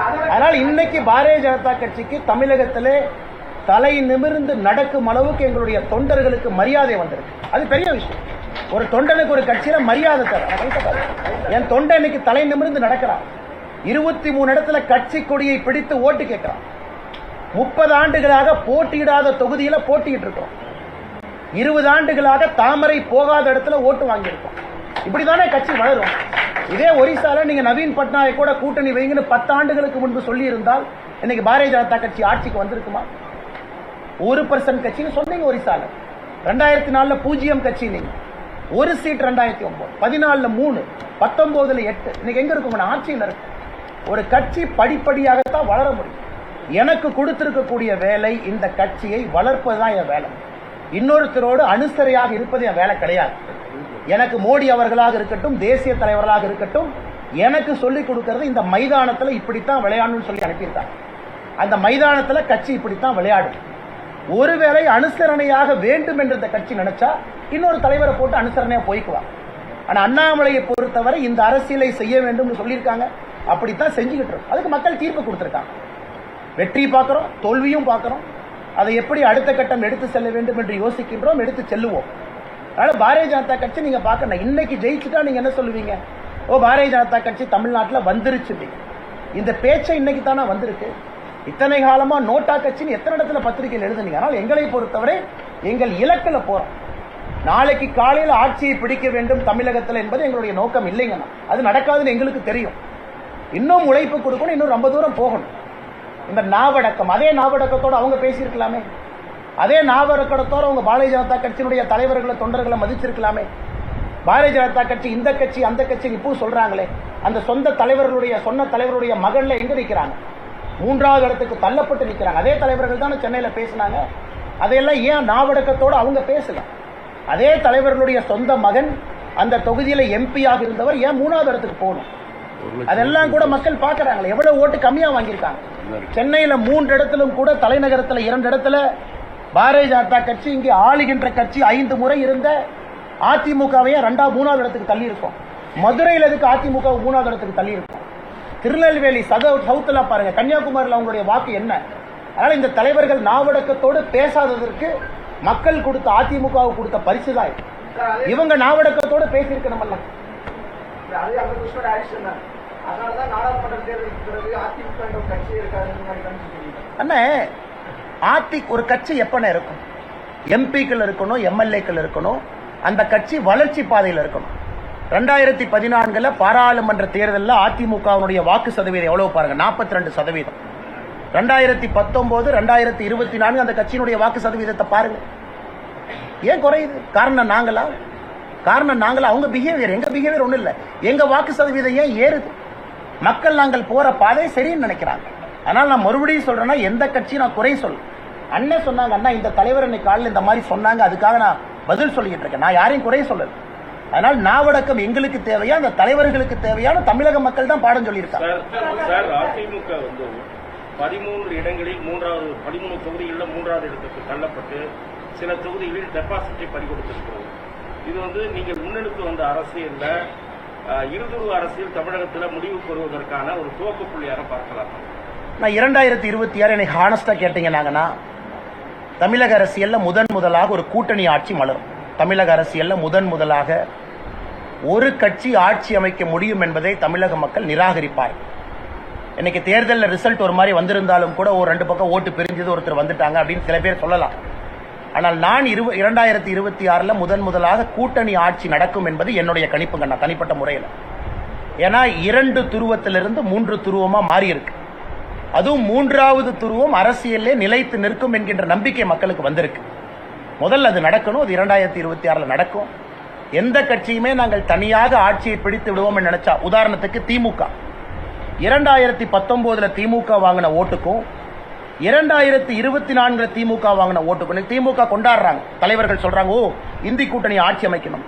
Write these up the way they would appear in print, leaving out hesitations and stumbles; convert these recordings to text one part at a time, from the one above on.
அதனால் இன்னைக்கு பாரதிய ஜனதா கட்சிக்கு தமிழகத்திலே தலை நிமிர்ந்து நடக்கும் அளவுக்கு எங்களுடைய தொண்டர்களுக்கு மரியாதை வந்திருக்கு. அது பெரிய விஷயம். ஒரு தொண்டனுக்கு ஒரு கட்சியில மரியாதை தர என் தொண்டை இன்னைக்கு தலை நிமிர்ந்து நடக்கிறான். 23 இடத்துல கட்சி கொடியை பிடித்து ஓட்டு கேட்கிறான். 30 ஆண்டுகளாக போட்டியிடாத தொகுதியில போட்டிட்டு இருக்கோம். 20 ஆண்டுகளாக தாமரை போகாத இடத்துல ஓட்டு வாங்கியிருக்கோம். இப்படிதானே கட்சி வளரும். இதே ஒரிசால நீங்க நவீன் பட்நாயக் கூட கூட்டணி வைங்கன்னு 10 ஆண்டுகளுக்கு முன்பு சொல்லி இருந்தால் இன்னைக்கு பாரதிய ஜனதா கட்சி ஆட்சிக்கு வந்திருக்குமா? 1% கட்சின்னு சொன்னீங்க ஒரிசால. 2004 0 கட்சி நீங்க. ஒரு சீட் 2009, 14 3, 19 8. இன்னைக்கு எங்க இருக்கும்? ஆட்சியில் இருக்கு. ஒரு கட்சி படிப்படியாகத்தான் வளர முடியும். எனக்கு கொடுத்திருக்கக்கூடிய வேலை இந்த கட்சியை வளர்ப்பதுதான் என் வேலை. இன்னொருத்தரோடு அனுசரியாக இருப்பது என் வேலை கிடையாது. எனக்கு மோடி அவர்களாக இருக்கட்டும், தேசிய தலைவர்களாக இருக்கட்டும், எனக்கு சொல்லிக் கொடுக்கிறது இந்த மைதானத்தில் இப்படித்தான் விளையாடணும்னு சொல்லி அனுப்பியிருக்காங்க. அந்த மைதானத்தில் கட்சி இப்படித்தான் விளையாடும். ஒருவேளை அனுசரணையாக வேண்டும் என்று இந்த கட்சி நினைச்சா இன்னொரு தலைவரை போட்டு அனுசரணையா போய்க்குவாங்க. ஆனா அண்ணாமலையை பொறுத்தவரை இந்த அரசியலை செய்ய வேண்டும் சொல்லியிருக்காங்க. அப்படித்தான் செஞ்சுக்கிட்டு இருக்கோம். அதுக்கு மக்கள் தீர்ப்பு கொடுத்திருக்காங்க. வெற்றி பார்க்கிறோம், தோல்வியும் பார்க்கிறோம். அதை எப்படி அடுத்த கட்டம் எடுத்து செல்ல வேண்டும் என்று யோசிக்கின்றோம், எடுத்து செல்லுவோம். அதனால பாரதிய ஜனதா கட்சி நீங்க பார்க்கணும். இன்னைக்கு ஜெயிச்சுட்டா நீங்க என்ன சொல்லுவீங்க? ஓ, பாரதிய ஜனதா கட்சி தமிழ்நாட்டில் வந்துருச்சு. இந்த பேச்சை இன்னைக்கு தானே வந்திருக்கு. இத்தனை காலமா நோட்டா கட்சின்னு எத்தனை இடத்துல பத்திரிகையில் எழுதுனீங்க. ஆனால் எங்களை பொறுத்தவரை எங்கள் இலக்கில் போறோம். நாளைக்கு காலையில் ஆட்சியை பிடிக்க வேண்டும் தமிழகத்தில் என்பது எங்களுடைய நோக்கம் இல்லைங்கண்ணா. அது நடக்காதுன்னு எங்களுக்கு தெரியும். இன்னும் உழைப்பு கொடுக்கணும், இன்னும் ரொம்ப தூரம் போகணும். இந்த நாவடக்கம், அதே நாவடக்கத்தோடு அவங்க பேசியிருக்கலாமே. அதே நாவடக்கத்தோடு அவங்க பாரதிய ஜனதா கட்சியினுடைய தலைவர்களை தொண்டர்களை மதிச்சிருக்கலாமே. பாரதிய ஜனதா கட்சி இந்த கட்சி அந்த கட்சி இப்போ சொல்றாங்களே, அந்த சொந்த தலைவர்களுடைய சொன்ன தலைவருடைய மகள்ல எங்க நிற்கிறாங்க? 3வது இடத்துக்கு தள்ளப்பட்டு நிற்கிறாங்க. அதே தலைவர்கள் தானே சென்னையில் பேசினாங்க. அதையெல்லாம் ஏன் நாவடக்கத்தோடு அவங்க பேசல? அதே தலைவர்களுடைய சொந்த மகன் அந்த தொகுதியில எம்பியாக இருந்தவர் ஏன் 3வது இடத்துக்கு போகணும்? அதெல்லாம் கூட மக்கள் பார்க்கறாங்களே. எவ்வளவு ஓட்டு கம்மியா வாங்கியிருக்காங்க. சென்னையில 3 இடத்திலும் கூட, தலைநகரத்தில் 2 இடத்துல பாரதிய ஜனதா கட்சி இங்கே ஆளுகின்ற கட்சி 5 முறை இருந்த அதிமுகவையே 3வது இடத்துக்கு தள்ளி இருக்கும். மதுரையில் எதுக்கு அதிமுக 3வது இடத்துக்கு தள்ளி இருக்கும்? திருநெல்வேலி சவுத்துல பாருங்க, கன்னியாகுமரியில் அவங்களுடைய வாக்கு என்ன? அதனால இந்த தலைவர்கள் நாவடக்கத்தோடு பேசாததற்கு மக்கள் கொடுத்த அதிமுகவுக்கு கொடுத்த பரிசு தான். இவங்க நாவடக்கத்தோடு பேசியிருக்கணும்ல. அண்ணே, ஒரு கட்சி எப்ப இருக்கும்? எம்பிக்கள் இருக்கணும், எம்எல்ஏக்கள் இருக்கணும். அந்த கட்சி வளர்ச்சி பாதையில் இருக்கணும். 2014 பாராளுமன்ற தேர்தலில் அதிமுகவுடைய வாக்கு சதவீதம் எவ்வளவு பாருங்க? 42%. 2019, 2024 அந்த கட்சியினுடைய வாக்கு சதவீதத்தை பாருங்க. ஏன் குறையுது? காரணம் நாங்களா? அவங்க பிஹேவியர். எங்க பிஹேவியர் ஒண்ணு இல்ல. எங்க வாக்கு சதவீதம் ஏன் ஏறுது? மக்கள் நாங்கள் போற பாதை சரின்னு நினைக்கிறாங்க. அதனால நான் மறுபடியும் சொல்றேன்னா, எந்த கட்சி நான் குறை சொல்ல. அண்ணன் சொன்னாங்க, அண்ணா இந்த தலைவர் இன்னைக்கு காலையில் இந்த மாதிரி சொன்னாங்க, அதுக்காக நான் பதில் சொல்லிட்டு இருக்கேன். நான் யாரையும் குறை சொல்லல. அதனால் நாவடக்கம் எங்களுக்கு தேவையா, அந்த தலைவர்களுக்கு தேவையான தமிழக மக்கள் தான் பாடம் சொல்லியிருக்காங்க. அதிமுக 13 இடங்களில் 13 தொகுதிகளில் 3வது இடத்துக்கு தள்ளப்பட்டு சில தொகுதிகளில் டெபாசிட்டை பறிகொடுத்திருக்கிறது. இது நீங்கள் முன்னெடுத்து வந்த அரசியல்ல இருதுருவ அரசியல் தமிழகத்தில் முடிவு பெறுவதற்கான ஒரு துவக்க புள்ளியாக பார்க்கலாம். நான் 2026 எனக்கு ஹானஸ்டா கேட்டீங்கன்னாங்கன்னா, தமிழக அரசியல்ல முதலாக ஒரு கூட்டணி ஆட்சி மலரும். தமிழக அரசியல்ல முதலாக ஒரு கட்சி ஆட்சி அமைக்க முடியும் என்பதை தமிழக மக்கள் நிராகரிப்பார். இன்னைக்கு தேர்தலில் ரிசல்ட் ஒரு மாதிரி வந்திருந்தாலும் கூட ஒரு 2 பக்கம் ஓட்டு பிரிஞ்சது, ஒருத்தர் வந்துட்டாங்க அப்படின்னு சில பேர் சொல்லலாம். ஆனால் நான் 2026 முதலாக கூட்டணி ஆட்சி நடக்கும் என்பது என்னுடைய கணிப்புங்க, நான் தனிப்பட்ட முறையில். ஏன்னா 2 துருவத்திலிருந்து 3 துருவமா மாறி இருக்கு. அதுவும் 3வது துருவம் அரசியலே நிலைத்து நிற்கும் என்கின்ற நம்பிக்கை மக்களுக்கு வந்திருக்கு. முதல்ல அது நடக்கணும். அது 2026 நடக்கும். எந்த கட்சியுமே நாங்கள் தனியாக ஆட்சியை பிடித்து விடுவோம் நினைச்சா, உதாரணத்துக்கு திமுக 2019 திமுக வாங்கின ஓட்டுக்கும் 2024 திமுக வாங்கின ஓட்டுக்கும் திமுக கொண்டாடுறாங்க. தலைவர்கள் சொல்றாங்க, ஓ இந்தி கூட்டணி ஆட்சி அமைக்கணும்.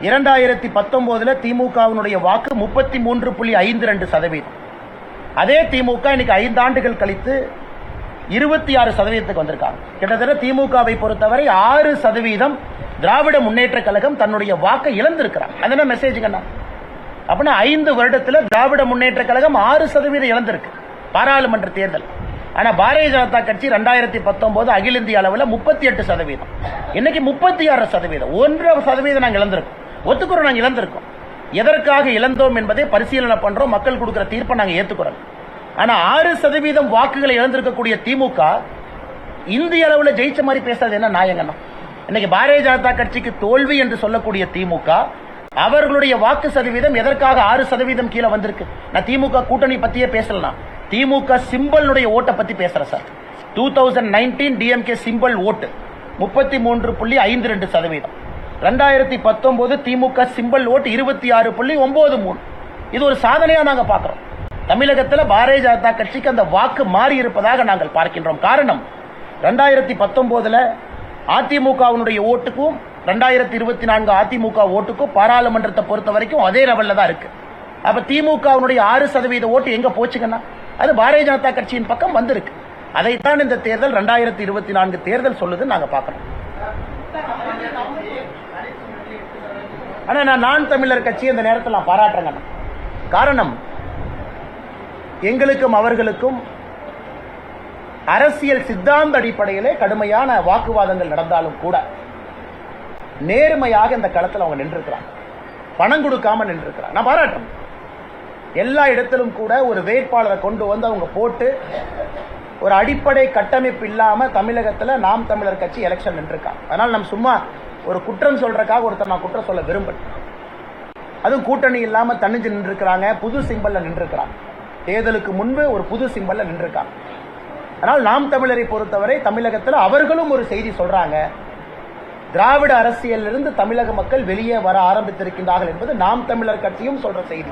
2019 திமுகவினுடைய வாக்கு 33.52%. அதே திமுக இன்னைக்கு 5 ஆண்டுகள் கழித்து 26% வந்திருக்காங்க. கிட்டத்தட்ட திமுகவை பொறுத்தவரை 6% திராவிட முன்னேற்ற கழகம் தன்னுடைய வாக்கை இழந்திருக்கிறார். அது என்ன மெசேஜ்? அப்படின்னா 5 வருடத்துல திராவிட முன்னேற்ற கழகம் 6% இழந்திருக்கு பாராளுமன்ற தேர்தல். ஆனா பாரதிய ஜனதா கட்சி 2019 அகில இந்திய அளவில் 38%, இன்னைக்கு 36%, 1% நாங்கள் இழந்திருக்கோம். ஒத்துக்கிறோம், நாங்கள் இழந்திருக்கோம். எதற்காக இழந்தோம் என்பதை பரிசீலனை பண்றோம். மக்கள் கொடுக்கிற தீர்ப்பை நாங்கள் ஏற்றுக்கிறோம். ஆனா 6% வாக்குகளை இழந்திருக்கக்கூடிய திமுக இந்திய அளவில் ஜெயிச்ச மாதிரி பேசுறது என்ன நியாயங்கண்ணா? இன்னைக்கு பாரதிய ஜனதா கட்சிக்கு தோல்வி என்று சொல்லக்கூடிய திமுக அவர்களுடைய வாக்கு சதவீதம் எதற்காக 6% கீழே வந்திருக்கு? நான் திமுக கூட்டணி பத்தியே பேசலாம். திமுக சிம்பலுடைய ஓட்டை பத்தி பேசுறேன் சார். 2019 டிஎம்கே சிம்பல் ஓட்டு 33.52%. 2019 திமுக சிம்பல் ஓட்டு 26.93. இது ஒரு சாதனையா நாங்க பார்க்கிறோம். தமிழகத்தில் பாரதிய ஜனதா கட்சிக்கு அந்த வாக்கு மாறி இருப்பதாக நாங்கள் பார்க்கின்றோம். காரணம் 2019 அதிமுகவினுடைய ஓட்டுக்கும் 2024 அதிமுக ஓட்டுக்கும் பாராளுமன்றத்தை பொறுத்த வரைக்கும் அதே லெவல்ல தான் இருக்கு. அப்ப திமுகவினுடைய 6% ஓட்டு எங்க போச்சுங்கன்னா அது பாரதிய ஜனதா கட்சியின் பக்கம் வந்திருக்கு. அதைத்தான் இந்த தேர்தல் 2024 தேர்தல் சொல்லுது நாங்க பார்க்கிறோம். ஆனா நான் தமிழர் கட்சி இந்த நேரத்தில் நான் பாராட்டுறேங்க. காரணம் எங்களுக்கும் அவர்களுக்கும் அரசியல் சித்தாந்த அடிப்படையிலே கடுமையான வாக்குவாதங்கள் நடந்தாலும் கூட நேர்மையாக இந்த களத்தில் அவங்க நின்றுக்கிறாங்க. பணம் கொடுக்காம நின்றுக்கிறாங்க. நான் பாராட்டுறேன். எல்லா இடத்திலும் கூட ஒரு வேட்பாளரை கொண்டு வந்து அவங்க போட்டு ஒரு அடிப்படை கட்டமைப்பு இல்லாம தமிழகத்தில் நாம் தமிழர் கட்சி எலெக்ஷன் நின்றுருக்காங்க. அதனால நம்ம சும்மா ஒரு குற்றம் சொல்றதுக்காக ஒருத்தர் நான் குற்றம் சொல்ல விரும்பல. அதுவும் கூட்டணி இல்லாம தனிஞ்சு நின்றுக்கிறாங்க. புது சிம்பல்ல நின்றுக்கிறாங்க. தேர்தலுக்கு முன்பு ஒரு புது சிம்பல்ல நின்றுருக்காங்க. ஆனால் நாம் தமிழரை பொறுத்தவரை தமிழகத்தில் அவர்களும் ஒரு செய்தி சொல்றாங்க. திராவிட அரசியலிருந்து தமிழக மக்கள் வெளியே வர ஆரம்பித்திருக்கின்றார்கள் என்பது நாம் தமிழர் கட்சியும் சொல்ற செய்தி.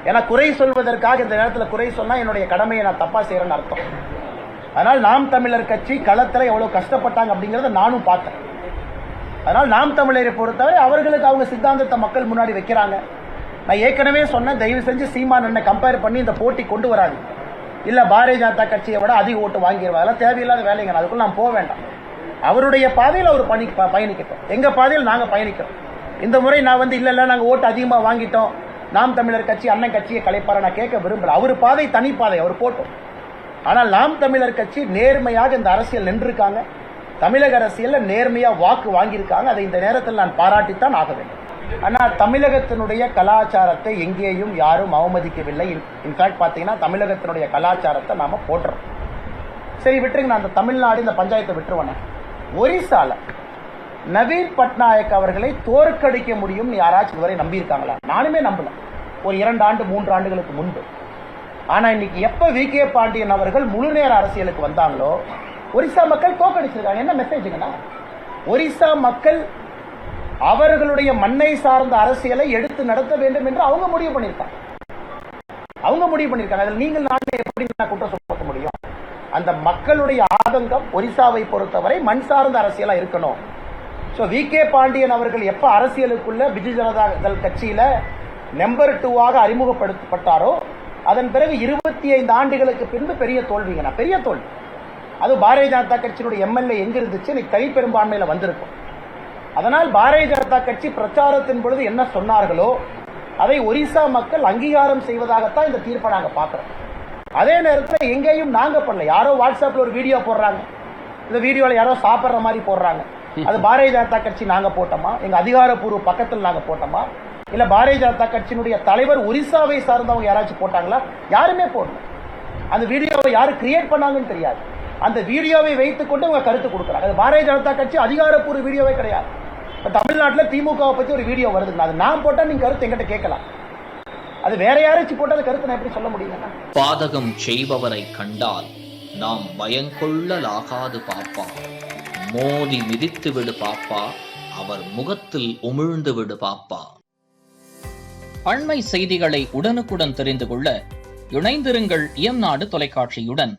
ஏன்னா குறை சொல்வதற்காக இந்த நேரத்தில் குறை சொன்னா என்னுடைய கடமையை நான் தப்பா செய்யறேன்னு அர்த்தம். அதனால் நாம் தமிழர் கட்சி களத்தில் எவ்வளவு கஷ்டப்பட்டாங்க அப்படிங்கறத நானும் பார்த்தேன். அதனால் நாம் தமிழரை பொறுத்தவரை அவர்களுக்கு அவங்க சித்தாந்தத்தை மக்கள் முன்னாடி வைக்கிறாங்க. நான் ஏற்கனவே சொன்னேன், தயவு செஞ்சு சீமான் என்ன கம்பேர் பண்ணி இந்த போட்டி கொண்டு வராது. இல்ல பாரதிய ஜனதா கட்சியை விட அதிக ஓட்டு வாங்கிடுவாங்க. அதெல்லாம் தேவையில்லாத வேலைங்க. அதுக்குள்ள நான் போக வேண்டாம். அவருடைய பாதையில் அவர் பயணிக்கட்டும். எங்க பாதையில் நாங்க பயணிக்கிறோம். இந்த முறை நான் இல்ல நாங்க ஓட்டு அதிகமா வாங்கிட்டோம், நாம் தமிழர் கட்சி அண்ணன் கட்சியை கலைப்பார நான் கேட்க விரும்பல. அவர் பாதை தனி பாதை, அவர் போட்டோம். ஆனால் நாம் தமிழர் கட்சி நேர்மையாக இந்த அரசியல் நின்றுருக்காங்க. தமிழக அரசியல்ல நேர்மையா வாக்கு வாங்கியிருக்காங்க. அதை இந்த நேரத்தில் நான் பாராட்டித்தான் ஆக வேண்டும். ஆனா தமிழகத்தினுடைய கலாச்சாரத்தை எங்கேயும் யாரும் அவமதிக்கவில்லை. இன்ஃபேக்ட் பாத்தீங்கன்னா தமிழகத்தினுடைய கலாச்சாரத்தை நாம போடுறோம். சரி விட்டுருங்க, நான் அந்த தமிழ்நாடு இந்த பஞ்சாயத்தை விட்டுருவேன். ஒரிசால நவீன் பட்நாயக் அவர்களை தோற்கடிக்க முடியும் யாராச்சும் இதுவரை நம்பியிருக்காங்களா? நானுமே நம்பல ஒரு 2 ஆண்டு 3 ஆண்டுகளுக்கு முன்பு. ஆனா இன்னைக்கு எப்ப வி.கே. பாண்டியன் அவர்கள் முழு நேர அரசியலுக்கு வந்தாங்களோ ஒரிசா மக்கள் தோற்கடிச்சிருக்காங்க. என்ன மெசேஜுங்கன்னா, ஒரிசா மக்கள் அவர்களுடைய மண்ணை சார்ந்த அரசியலை எடுத்து நடத்த வேண்டும் என்று அவங்க முடிவு பண்ணியிருக்காங்க. அதில் நீங்கள் நானே எப்படி குற்றம் சொல்ல முடியும்? அந்த மக்களுடைய ஆதங்கம் ஒரிசாவை பொறுத்தவரை மண் சார்ந்த அரசியலா இருக்கணும். வி.கே. பாண்டியன் அவர்கள் எப்ப அரசியலுக்குள்ள பிஜு ஜனதா தள் கட்சியில நம்பர் 2ஆக அறிமுகப்படுத்தப்பட்டாரோ அதன் பிறகு 25 ஆண்டுகளுக்கு பின்பு பெரிய தோல்விங்க. பெரிய தோல்வி. அது பாரதிய ஜனதா கட்சியினுடைய எம்எல்ஏ எங்க இருந்துச்சு? இன்னைக்கு தனி பெரும்பான்மையில வந்திருக்கும். அதனால் பாரதிய ஜனதா கட்சி பிரச்சாரத்தின் பொழுது என்ன சொன்னார்களோ அதை ஒரிசா மக்கள் அங்கீகாரம் செய்வதாகத்தான் இந்த தீர்ப்பை நாங்க பார்க்கிறோம். அதே நேரத்தில் எங்கேயும் நாங்க பண்ணல. யாரோ வாட்ஸ்அப்ல ஒரு வீடியோ போடுறாங்க, இந்த வீடியோல யாரோ சாப்பிடுற மாதிரி போடுறாங்க. அது பாரதிய ஜனதா கட்சி நாங்க போட்டோமா? எங்க அதிகாரப்பூர்வ பக்கத்தில் நாங்க போட்டோமா? இல்ல பாரதிய ஜனதா கட்சியினுடைய தலைவர் ஒரிசாவை சார்ந்தவங்க யாராச்சும் போட்டாங்களா? யாருமே போடல. அந்த வீடியோவை யாரு கிரியேட் பண்ணாங்கன்னு தெரியாது. அந்த வீடியோவை வைத்துக் கொண்டு அவங்க கருத்து கொடுக்குறாங்க. அது பாரதிய ஜனதா கட்சி அதிகாரப்பூர்வ வீடியோவே கிடையாது. தமிழ்நாட்டில் திமுகவை பத்தி ஒரு வீடியோ வருதுங்க, அது நான் போட்டா நீங்க கருத்து எங்கிட்ட கேட்கலாம். அது வேற யாராச்சும் போட்டா கருத்து நான் எப்படி சொல்ல முடியுங்க? பாதகம் செய்பவரை கண்டால் நாம் பயங்கொள்ளலாகாது பாப்பா, மோதி மிதித்து விடு பாப்பா, அவர் முகத்தில் உமிழ்ந்து விடு பாப்பா. அண்மை செய்திகளை உடனுக்குடன் தெரிந்து கொள்ள இணைந்திருங்கள் இயம்நாடு தொலைக்காட்சியுடன்.